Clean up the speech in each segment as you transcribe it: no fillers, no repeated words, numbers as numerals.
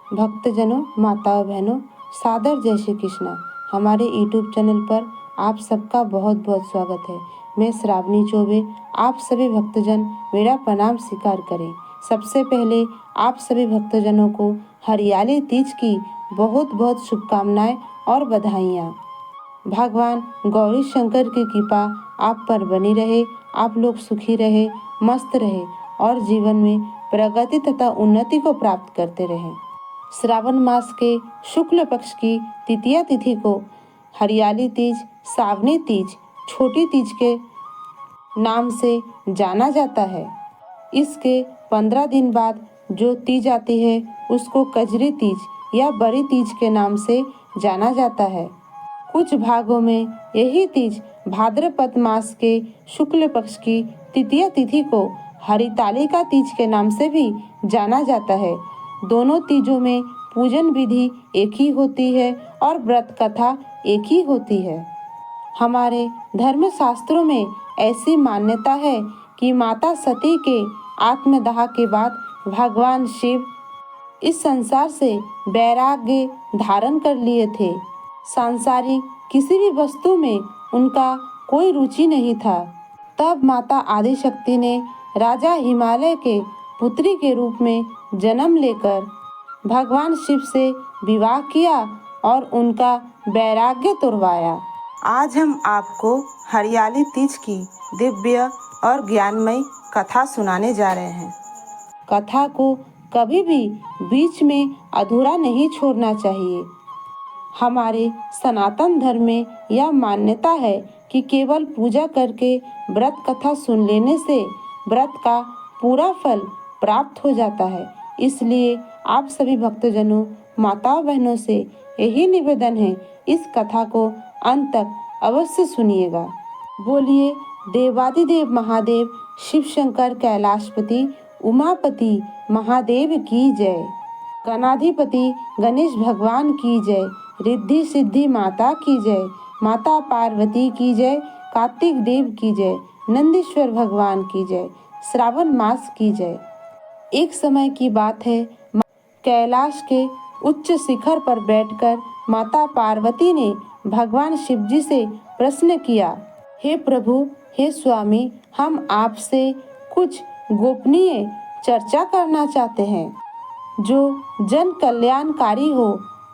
भक्तजनों, माताओं, बहनों, सादर जय श्री कृष्णा। हमारे यूट्यूब चैनल पर आप सबका बहुत बहुत स्वागत है। मैं श्रावणी चौबे, आप सभी भक्तजन मेरा प्रणाम स्वीकार करें। सबसे पहले आप सभी भक्तजनों को हरियाली तीज की बहुत बहुत शुभकामनाएं और बधाइयाँ। भगवान गौरी शंकर की कृपा आप पर बनी रहे, आप लोग सुखी रहे, मस्त रहे और जीवन में प्रगति तथा उन्नति को प्राप्त करते रहें। श्रावण मास के शुक्ल पक्ष की तृतीया तिथि को हरियाली तीज, सावनी तीज, छोटी तीज के नाम से जाना जाता है। इसके 15 दिन बाद जो तीज आती है उसको कजरी तीज या बड़ी तीज के नाम से जाना जाता है। कुछ भागों में यही तीज भाद्रपद मास के शुक्ल पक्ष की तृतीया तिथि को हरितालिका तीज के नाम से भी जाना जाता है। दोनों तीजों में पूजन विधि एक ही होती है और व्रत कथा एक ही होती है। हमारे धर्म शास्त्रों में ऐसी मान्यता है कि माता सती के आत्मदाह के बाद भगवान शिव इस संसार से वैराग्य धारण कर लिए थे। सांसारिक किसी भी वस्तु में उनका कोई रुचि नहीं था। तब माता आदिशक्ति ने राजा हिमालय के पुत्री के रूप में जन्म लेकर भगवान शिव से विवाह किया और उनका वैराग्य तुड़वाया। आज हम आपको हरियाली तीज की दिव्य और ज्ञानमयी कथा सुनाने जा रहे हैं। कथा को कभी भी बीच में अधूरा नहीं छोड़ना चाहिए। हमारे सनातन धर्म में यह मान्यता है कि केवल पूजा करके व्रत कथा सुन लेने से व्रत का पूरा फल प्राप्त हो जाता है। इसलिए आप सभी भक्तजनों, माताओं, बहनों से यही निवेदन है, इस कथा को अंत तक अवश्य सुनिएगा। बोलिए देवादिदेव महादेव शिव शंकर कैलाशपति उमापति महादेव की जय। गणाधिपति गणेश भगवान की जय। रिद्धि सिद्धि माता की जय। माता पार्वती की जय। कार्तिक देव की जय। नंदीश्वर भगवान की जय। श्रावण मास की जय। एक समय की बात है, कैलाश के उच्च शिखर पर बैठकर माता पार्वती ने भगवान शिव जी से प्रश्न किया, हे प्रभु, हे स्वामी, हम आपसे कुछ गोपनीय चर्चा करना चाहते हैं जो जन कल्याणकारी हो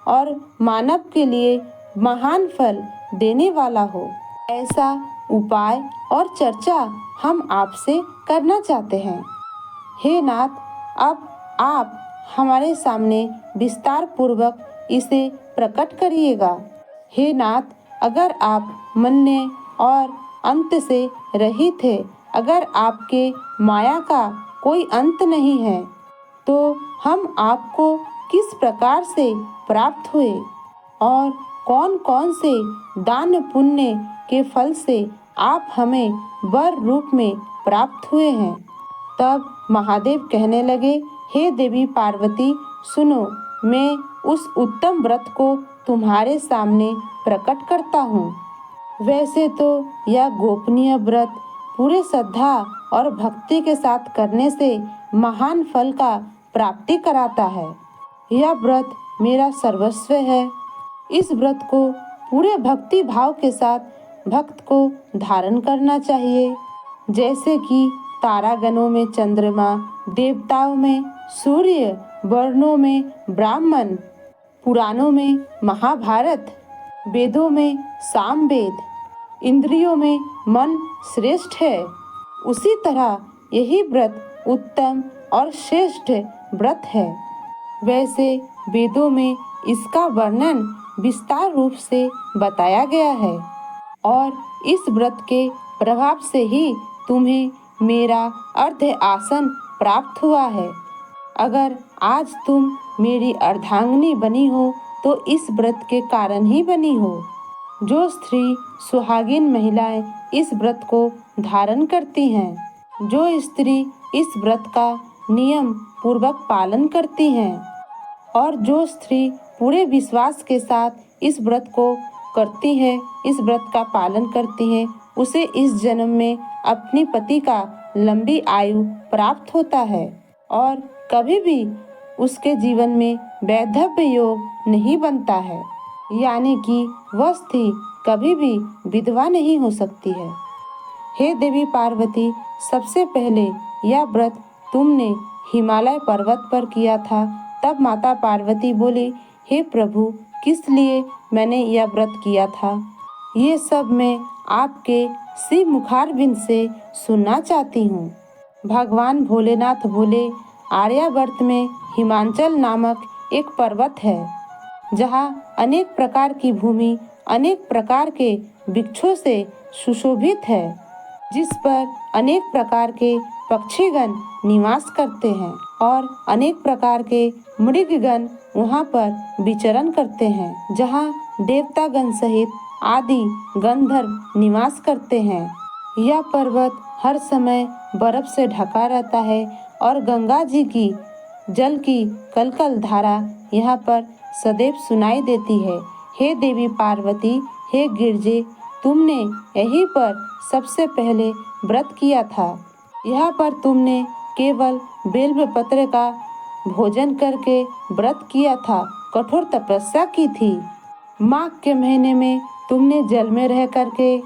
और मानव के लिए महान फल देने वाला हो। ऐसा उपाय और चर्चा हम आपसे करना चाहते हैं। हे नाथ, अब आप हमारे सामने विस्तार पूर्वक इसे प्रकट करिएगा। हे नाथ, अगर आप मन्य और अंत से रहित है, अगर आपके माया का कोई अंत नहीं है, तो हम आपको किस प्रकार से प्राप्त हुए और कौन कौन से दान पुण्य के फल से आप हमें वर रूप में प्राप्त हुए हैं। तब महादेव कहने लगे, हे देवी पार्वती, सुनो, मैं उस उत्तम व्रत को तुम्हारे सामने प्रकट करता हूँ। वैसे तो यह गोपनीय व्रत पूरे श्रद्धा और भक्ति के साथ करने से महान फल का प्राप्ति कराता है। यह व्रत मेरा सर्वस्व है। इस व्रत को पूरे भक्ति भाव के साथ भक्त को धारण करना चाहिए। जैसे कि तारागणों में चंद्रमा, देवताओं में सूर्य, वर्णों में ब्राह्मण, पुराणों में महाभारत, वेदों में सामवेद, इंद्रियों में मन श्रेष्ठ है, उसी तरह यही व्रत उत्तम और श्रेष्ठ व्रत है। वैसे वेदों में इसका वर्णन विस्तार रूप से बताया गया है और इस व्रत के प्रभाव से ही तुम्हें मेरा अर्ध आसन प्राप्त हुआ है। अगर आज तुम मेरी अर्धांगिनी बनी हो तो इस व्रत के कारण ही बनी हो। जो स्त्री सुहागिन महिलाएं इस व्रत को धारण करती हैं, जो स्त्री इस व्रत का नियम पूर्वक पालन करती हैं और जो स्त्री पूरे विश्वास के साथ इस व्रत को करती है, इस व्रत का पालन करती है, उसे इस जन्म में अपने पति का लंबी आयु प्राप्त होता है और कभी भी उसके जीवन में वैधव्य योग नहीं बनता है, यानी कि वह स्त्री कभी भी विधवा नहीं हो सकती है। हे देवी पार्वती, सबसे पहले यह व्रत तुमने हिमालय पर्वत पर किया था। तब माता पार्वती बोली, हे प्रभु, किस लिए मैंने यह व्रत किया था, ये सब मैं आपके श्री मुखारविंद से सुनना चाहती हूँ। भगवान भोलेनाथ बोले, आर्यावर्त में हिमाचल नामक एक पर्वत है, जहाँ अनेक प्रकार की भूमि अनेक प्रकार के वृक्षों से सुशोभित है, जिस पर अनेक प्रकार के पक्षीगण निवास करते हैं और अनेक प्रकार के मृगगण वहाँ पर विचरण करते हैं, जहाँ देवतागण सहित आदि गंधर्व निवास करते हैं। यह पर्वत हर समय बर्फ से ढका रहता है और गंगा जी की जल की कलकल धारा यहाँ पर सदैव सुनाई देती है। हे देवी पार्वती, हे गिरजे, तुमने यहीं पर सबसे पहले व्रत किया था। यहाँ पर तुमने केवल बेलपत्र का भोजन करके व्रत किया था, कठोर तपस्या की थी। माघ के महीने में तुमने जल में रह करके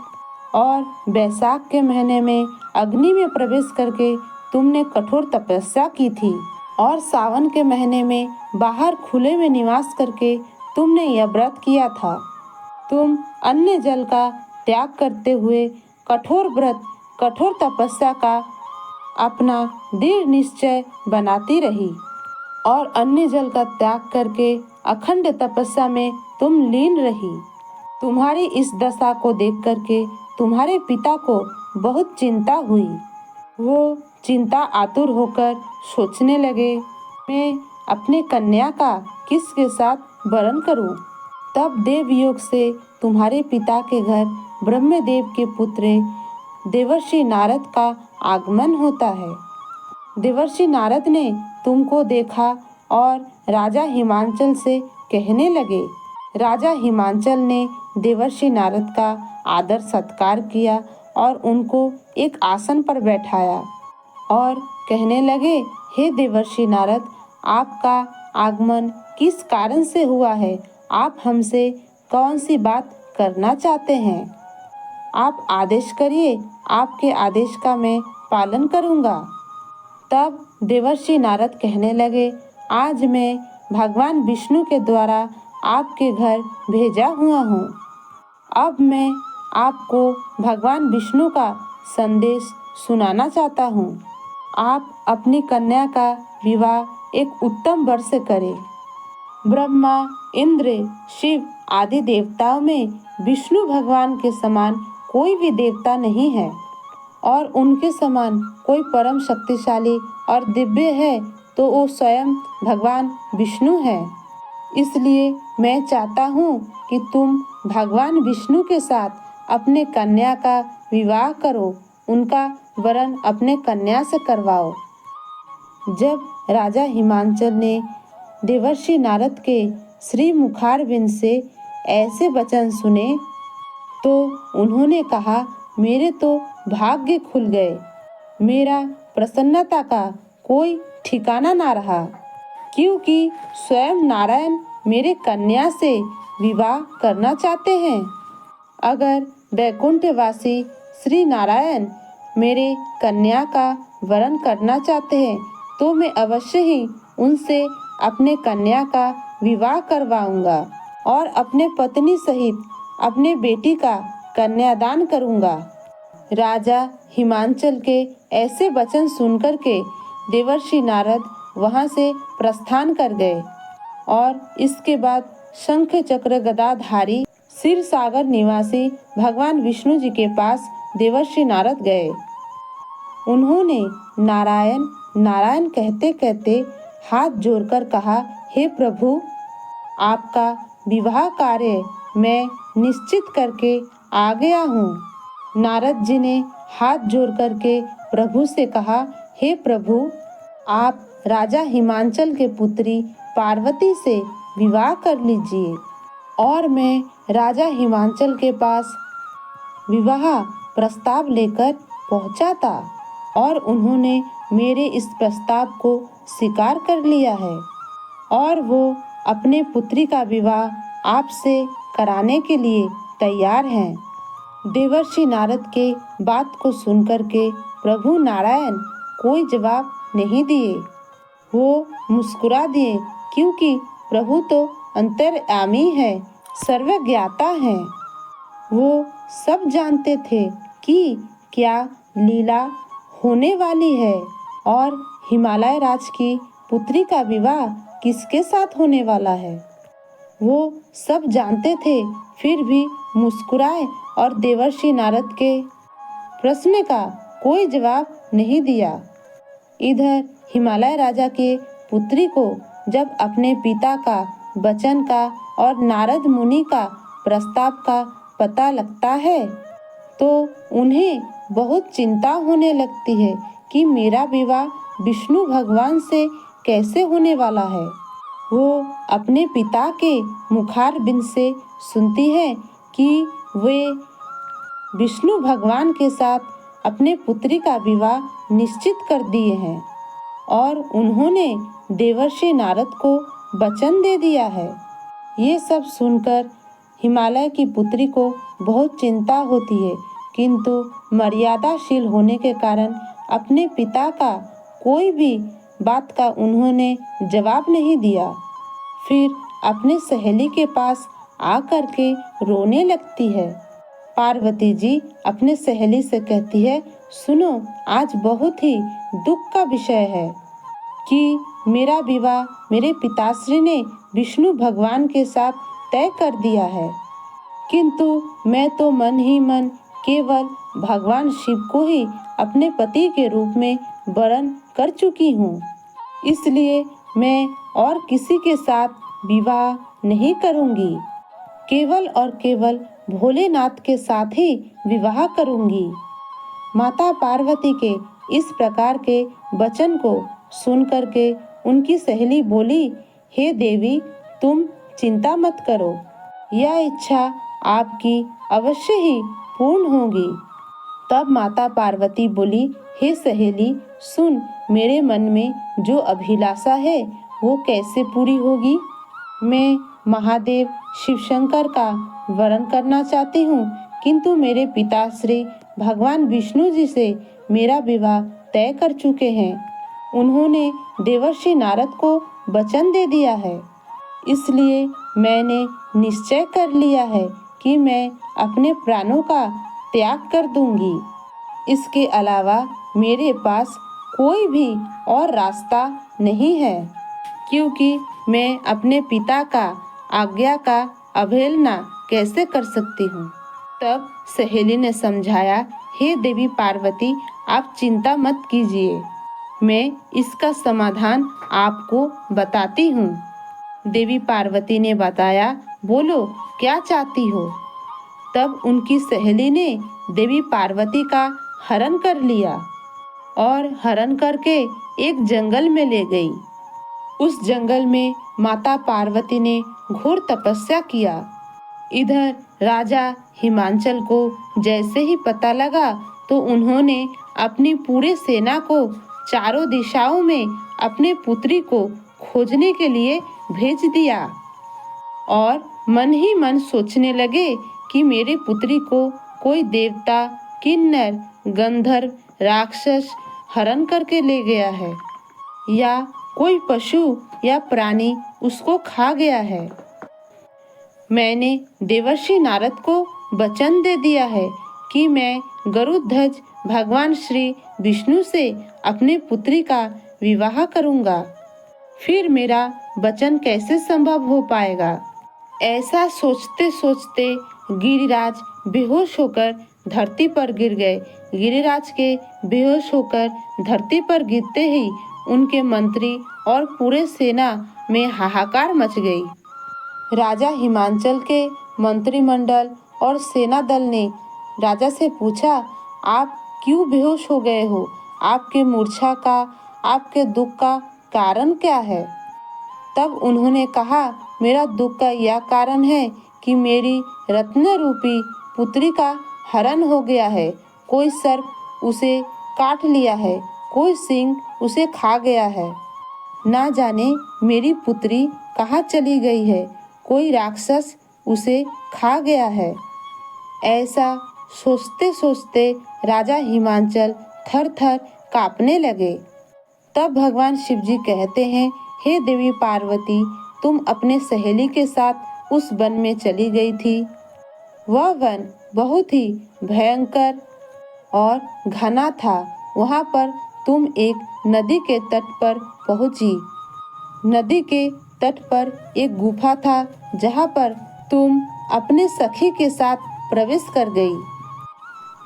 और बैसाख के महीने में अग्नि में प्रवेश करके तुमने कठोर तपस्या की थी और सावन के महीने में बाहर खुले में निवास करके तुमने यह व्रत किया था। तुम अन्य जल का त्याग करते हुए कठोर व्रत कठोर तपस्या का अपना दृढ़ निश्चय बनाती रही और अन्य जल का त्याग करके अखंड तपस्या में तुम लीन रही। तुम्हारी इस दशा को देख करके तुम्हारे पिता को बहुत चिंता हुई। वो चिंता आतुर होकर सोचने लगे, मैं अपने कन्या का किसके साथ वरण करूं। तब देवयोग से तुम्हारे पिता के घर ब्रह्मदेव के पुत्र देवर्षि नारद का आगमन होता है। देवर्षि नारद ने तुमको देखा और राजा हिमांचल से कहने लगे। राजा हिमांचल ने देवर्षि नारद का आदर सत्कार किया और उनको एक आसन पर बैठाया और कहने लगे, हे देवर्षि नारद, आपका आगमन किस कारण से हुआ है? आप हमसे कौन सी बात करना चाहते हैं? आप आदेश करिए, आपके आदेश का मैं पालन करूँगा। तब देवर्षि नारद कहने लगे, आज मैं भगवान विष्णु के द्वारा आपके घर भेजा हुआ हूँ। अब मैं आपको भगवान विष्णु का संदेश सुनाना चाहता हूँ। आप अपनी कन्या का विवाह एक उत्तम वर से करें। ब्रह्मा, इंद्र, शिव आदि देवताओं में विष्णु भगवान के समान कोई भी देवता नहीं है और उनके समान कोई परम शक्तिशाली और दिव्य है तो वो स्वयं भगवान विष्णु है। इसलिए मैं चाहता हूँ कि तुम भगवान विष्णु के साथ अपने कन्या का विवाह करो, उनका वरण अपने कन्या से करवाओ। जब राजा हिमांचल ने देवर्षि नारद के श्री मुखारविंद से ऐसे वचन सुने तो उन्होंने कहा, मेरे तो भाग्य खुल गए। मेरा प्रसन्नता का कोई ठिकाना ना रहा, क्योंकि स्वयं नारायण मेरे कन्या से विवाह करना चाहते हैं। अगर वैकुंठवासी श्री नारायण मेरे कन्या का वरण करना चाहते हैं तो मैं अवश्य ही उनसे अपने कन्या का विवाह करवाऊंगा और अपने पत्नी सहित अपने बेटी का कन्यादान करूंगा। राजा हिमांचल के ऐसे वचन सुनकर के देवर्षि नारद वहां से प्रस्थान कर गए और इसके बाद शंख चक्र गदाधारी क्षीर सागर निवासी भगवान विष्णु जी के पास देवर्षि नारद गए। उन्होंने नारायण नारायण कहते कहते हाथ जोड़कर कहा, हे प्रभु, आपका विवाह कार्य मैं निश्चित करके आ गया हूँ। नारद जी ने हाथ जोड़ करके प्रभु से कहा, हे प्रभु, आप राजा हिमांचल के पुत्री पार्वती से विवाह कर लीजिए और मैं राजा हिमांचल के पास विवाह प्रस्ताव लेकर पहुंचा था और उन्होंने मेरे इस प्रस्ताव को स्वीकार कर लिया है और वो अपने पुत्री का विवाह आपसे कराने के लिए तैयार हैं। देवर्षि नारद के बात को सुनकर के प्रभु नारायण कोई जवाब नहीं दिए। वो मुस्कुरा दिए, क्योंकि प्रभु तो अंतर्यामी है, सर्वज्ञाता हैं। वो सब जानते थे कि क्या लीला होने वाली है और हिमालय राज की पुत्री का विवाह किसके साथ होने वाला है। वो सब जानते थे, फिर भी मुस्कुराए और देवर्षि नारद के प्रश्न का कोई जवाब नहीं दिया। इधर हिमालय राजा के पुत्री को जब अपने पिता का, वचन का और नारद मुनि का प्रस्ताव का पता लगता है तो उन्हें बहुत चिंता होने लगती है कि मेरा विवाह विष्णु भगवान से कैसे होने वाला है। वो अपने पिता के मुखारबिंद से सुनती है कि वे विष्णु भगवान के साथ अपने पुत्री का विवाह निश्चित कर दिए हैं और उन्होंने देवर्षि नारद को वचन दे दिया है। ये सब सुनकर हिमालय की पुत्री को बहुत चिंता होती है, किंतु मर्यादाशील होने के कारण अपने पिता का कोई भी बात का उन्होंने जवाब नहीं दिया। फिर अपने सहेली के पास आकर के रोने लगती है। पार्वती जी अपने सहेली से कहती है, सुनो, आज बहुत ही दुख का विषय है कि मेरा विवाह मेरे पिताश्री ने विष्णु भगवान के साथ तय कर दिया है, किंतु मैं तो मन ही मन केवल भगवान शिव को ही अपने पति के रूप में वरण कर चुकी हूँ। इसलिए मैं और किसी के साथ विवाह नहीं करूँगी, केवल और केवल भोलेनाथ के साथ ही विवाह करूँगी। माता पार्वती के इस प्रकार के वचन को सुन करके उनकी सहेली बोली, हे देवी, तुम चिंता मत करो, यह इच्छा आपकी अवश्य ही पूर्ण होगी। तब माता पार्वती बोली, हे सहेली, सुन, मेरे मन में जो अभिलाषा है वो कैसे पूरी होगी। मैं महादेव शिवशंकर का वरण करना चाहती हूँ, किंतु मेरे पिताश्री भगवान विष्णु जी से मेरा विवाह तय कर चुके हैं। उन्होंने देवर्षि नारद को वचन दे दिया है। इसलिए मैंने निश्चय कर लिया है कि मैं अपने प्राणों का त्याग कर दूंगी। इसके अलावा मेरे पास कोई भी और रास्ता नहीं है, क्योंकि मैं अपने पिता का आज्ञा का अवहेलना कैसे कर सकती हूँ। तब सहेली ने समझाया, हे देवी पार्वती, आप चिंता मत कीजिए, मैं इसका समाधान आपको बताती हूँ। देवी पार्वती ने बताया, बोलो क्या चाहती हो। तब उनकी सहेली ने देवी पार्वती का हरण कर लिया और हरण करके एक जंगल में ले गई। उस जंगल में माता पार्वती ने घोर तपस्या किया। इधर राजा हिमांचल को जैसे ही पता लगा तो उन्होंने अपनी पूरे सेना को चारों दिशाओं में अपने पुत्री को खोजने के लिए भेज दिया और मन ही मन सोचने लगे कि मेरे पुत्री को कोई देवता, किन्नर, गंधर्व, राक्षस हरण करके ले गया है या कोई पशु या प्राणी उसको खा गया है। मैंने देवर्षि नारद को वचन दे दिया है कि मैं गरुड़ध्वज भगवान श्री विष्णु से अपने पुत्री का विवाह करूंगा। फिर मेरा वचन कैसे संभव हो पाएगा। ऐसा सोचते सोचते गिरिराज बेहोश होकर धरती पर गिर गए। गिरिराज के बेहोश होकर धरती पर गिरते ही उनके मंत्री और पूरे सेना में हाहाकार मच गई। राजा हिमांचल के मंत्रिमंडल और सेना दल ने राजा से पूछा, आप क्यों बेहोश हो गए हो? आपके मूर्छा का, आपके दुख का कारण क्या है? तब उन्होंने कहा, मेरा दुख का यह कारण है कि मेरी रत्न रूपी पुत्री का हरण हो गया है। कोई सर्प उसे काट लिया है, कोई सिंह उसे खा गया है। ना जाने मेरी पुत्री कहाँ चली गई है, कोई राक्षस उसे खा गया है। ऐसा सोचते सोचते राजा हिमांचल थर थर कांपने लगे। तब भगवान शिव जी कहते हैं, हे देवी पार्वती, तुम अपने सहेली के साथ उस वन में चली गई थी। वह वन बहुत ही भयंकर और घना था। वहाँ पर तुम एक नदी के तट पर पहुँची। नदी के तट पर एक गुफा था जहाँ पर तुम अपने सखी के साथ प्रवेश कर गई,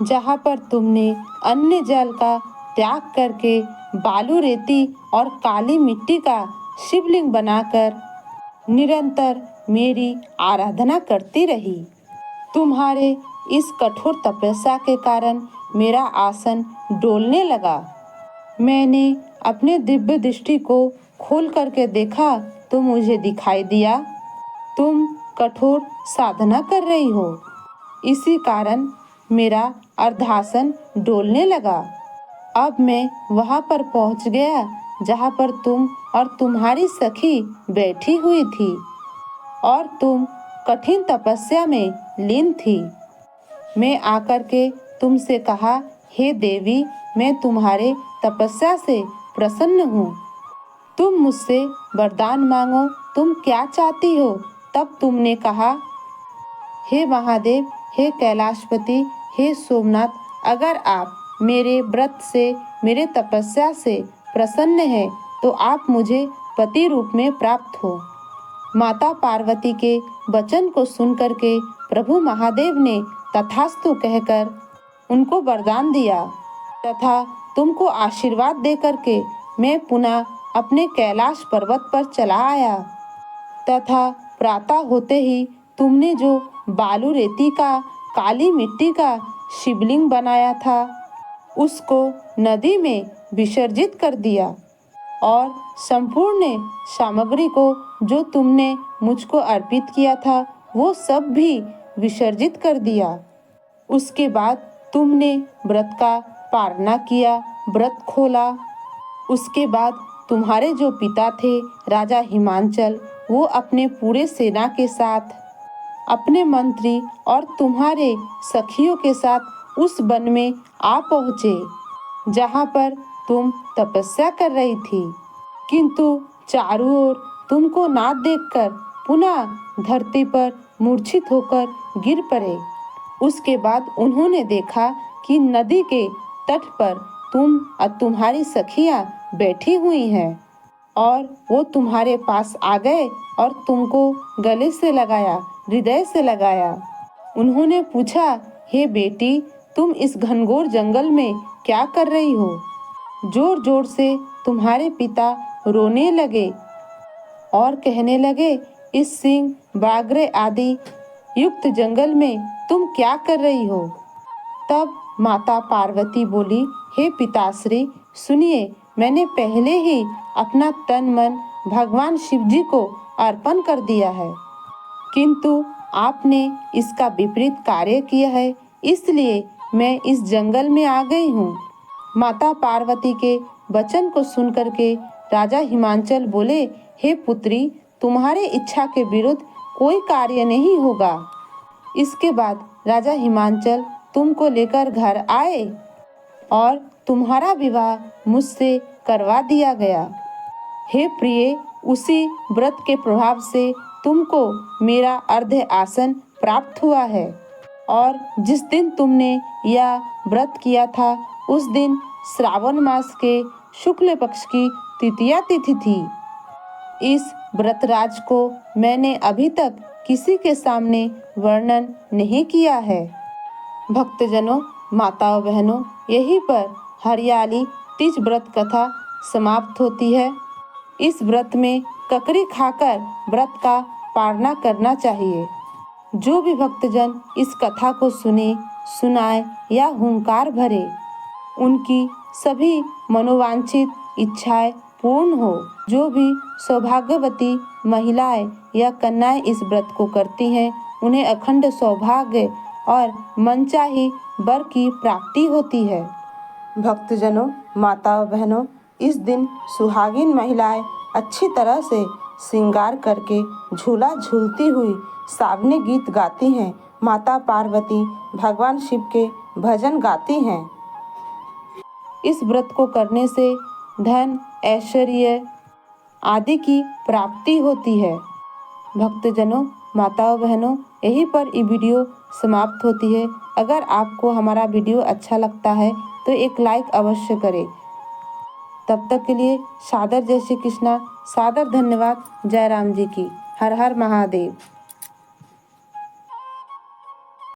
जहाँ पर तुमने अन्य जल का त्याग करके बालू रेती और काली मिट्टी का शिवलिंग बनाकर निरंतर मेरी आराधना करती रही। तुम्हारे इस कठोर तपस्या के कारण मेरा आसन डोलने लगा। मैंने अपने दिव्य दृष्टि को खोल करके देखा तो मुझे दिखाई दिया तुम कठोर साधना कर रही हो। इसी कारण मेरा अर्धासन डोलने लगा। अब मैं वहाँ पर पहुँच गया जहाँ पर तुम और तुम्हारी सखी बैठी हुई थी और तुम कठिन तपस्या में लीन थी। मैं आकर के तुमसे कहा, हे देवी, मैं तुम्हारे तपस्या से प्रसन्न हूँ। तुम मुझसे वरदान मांगो, तुम क्या चाहती हो? तब तुमने कहा, हे महादेव, हे कैलाशपति, हे सोमनाथ, अगर आप मेरे व्रत से, मेरे तपस्या से प्रसन्न हैं तो आप मुझे पति रूप में प्राप्त हो। माता पार्वती के वचन को सुनकर के प्रभु महादेव ने तथास्तु कहकर उनको वरदान दिया तथा तुमको आशीर्वाद देकर के मैं पुनः अपने कैलाश पर्वत पर चला आया तथा प्रातः होते ही तुमने जो बालू रेती का, काली मिट्टी का शिवलिंग बनाया था उसको नदी में विसर्जित कर दिया और संपूर्ण सामग्री को जो तुमने मुझको अर्पित किया था वो सब भी विसर्जित कर दिया। उसके बाद तुमने व्रत का पालना किया, व्रत खोला। उसके बाद तुम्हारे जो पिता थे राजा हिमांचल, वो अपने पूरे सेना के साथ, अपने मंत्री और तुम्हारे सखियों के साथ उस वन में आ पहुँचे जहाँ पर तुम तपस्या कर रही थी। किंतु चारों ओर तुमको ना देखकर पुनः धरती पर मूर्छित होकर गिर पड़े। उसके बाद उन्होंने देखा कि नदी के तट पर तुम और तुम्हारी सखियां बैठी हुई हैं और वो तुम्हारे पास आ गए और तुमको गले से लगाया, हृदय से लगाया। उन्होंने पूछा, हे बेटी, तुम इस घनघोर जंगल में क्या कर रही हो? जोर जोर से तुम्हारे पिता रोने लगे और कहने लगे, इस सिंह, बाघ आदि युक्त जंगल में तुम क्या कर रही हो? तब माता पार्वती बोली, हे पिताश्री, सुनिए, मैंने पहले ही अपना तन मन भगवान शिव जी को अर्पण कर दिया है, किंतु आपने इसका विपरीत कार्य किया है, इसलिए मैं इस जंगल में आ गई हूँ। माता पार्वती के वचन को सुनकर के राजा हिमांचल बोले, हे पुत्री, तुम्हारे इच्छा के विरुद्ध कोई कार्य नहीं होगा। इसके बाद राजा हिमांचल तुमको लेकर घर आए और तुम्हारा विवाह मुझसे करवा दिया गया। हे प्रिय, उसी व्रत के प्रभाव से तुमको मेरा अर्ध आसन प्राप्त हुआ है और जिस दिन तुमने यह व्रत किया था उस दिन श्रावण मास के शुक्ल पक्ष की तृतीया तिथि थी। इस व्रतराज को मैंने अभी तक किसी के सामने वर्णन नहीं किया है। भक्तजनों, माताओं, बहनों, यहीं पर हरियाली तीज व्रत कथा समाप्त होती है। इस व्रत में ककड़ी खाकर व्रत का पालना करना चाहिए। जो भी भक्तजन इस कथा को सुने, सुनाए या हुंकार भरे, उनकी सभी मनोवांछित इच्छाएं पूर्ण हो। जो भी सौभाग्यवती महिलाएं या कन्याएं इस व्रत को करती हैं, उन्हें अखंड सौभाग्य और मनचाही वर की प्राप्ति होती है। भक्तजनों, माताओं, बहनों, इस दिन सुहागिन महिलाएं अच्छी तरह से श्रृंगार करके झूला झूलती हुई सावनी गीत गाती हैं। माता पार्वती भगवान शिव के भजन गाती हैं। इस व्रत को करने से धन, ऐश्वर्य आदि की प्राप्ति होती है। भक्तजनों, माताओं, बहनों, यहीं पर ये वीडियो समाप्त होती है। अगर आपको हमारा वीडियो अच्छा लगता है तो एक लाइक अवश्य करें। तब तक के लिए सादर जय श्री कृष्णा, सादर धन्यवाद। जय राम जी की। हर हर महादेव।